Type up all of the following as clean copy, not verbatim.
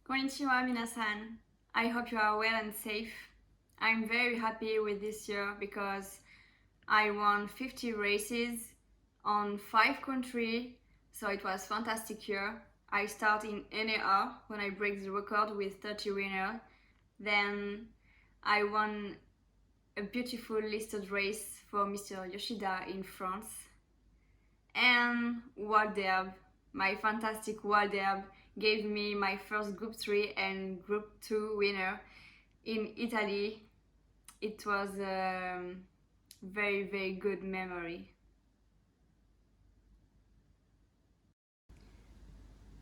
Konnichiwa minasan. I hope you are well and safe. I'm very happy with this year because I won 50 races on 5 countries, so it was fantastic year. I start in NAR when I break the record with 30 winners. Then I won a beautiful listed race for Mr. Yoshida in France. And World Derby, my fantastic World Derby gave me my first Group 3 and Group 2 winner in Italy. It was a very, very good memory.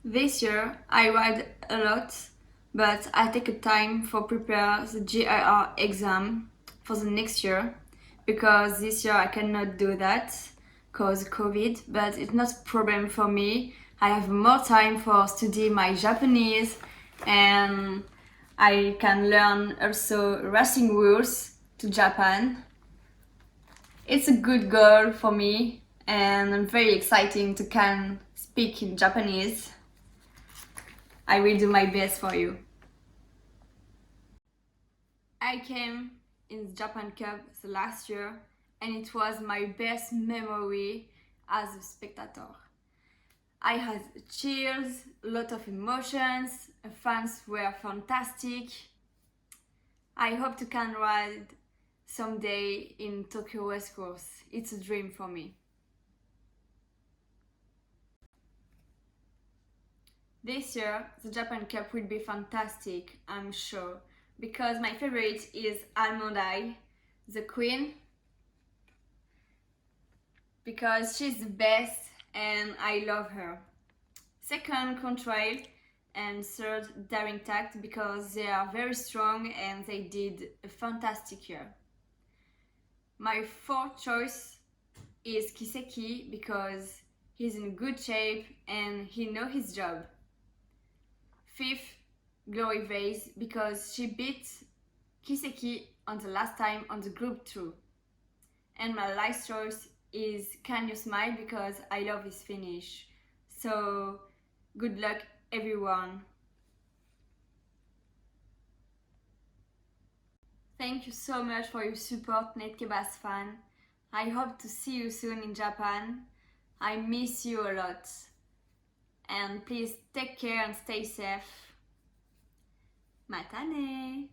This year I ride a lot, but I take a time for prepare the GIR exam for the next year because this year I cannot do that cause COVID, but it's not a problem for me. I have more time for study my Japanese and I can learn also racing rules to Japan. It's a good goal for me and I'm very exciting to can speak in Japanese. I will do my best for you. I came in the Japan Cup the last year and it was my best memory as a spectator. I had cheers, a lot of emotions, the fans were fantastic. I hope to can ride someday in Tokyo West Course. It's a dream for me. This year, the Japan Cup will be fantastic, I'm sure, because my favorite is Almond Eye, the queen, because she's the best and I love her. Second, Contrail, and third, Daring Tact, because they are very strong and they did a fantastic year. My fourth choice is Kiseki because he's in good shape and he knows his job. Fifth, Glory Vase because she beat Kiseki on the last time on the group 2. And my last choice is Can You Smile because I love his finish. So good luck everyone. Thank you so much for your support, Netkebas fan. I hope to see you soon in Japan. I miss you a lot. And please take care and stay safe. Matane!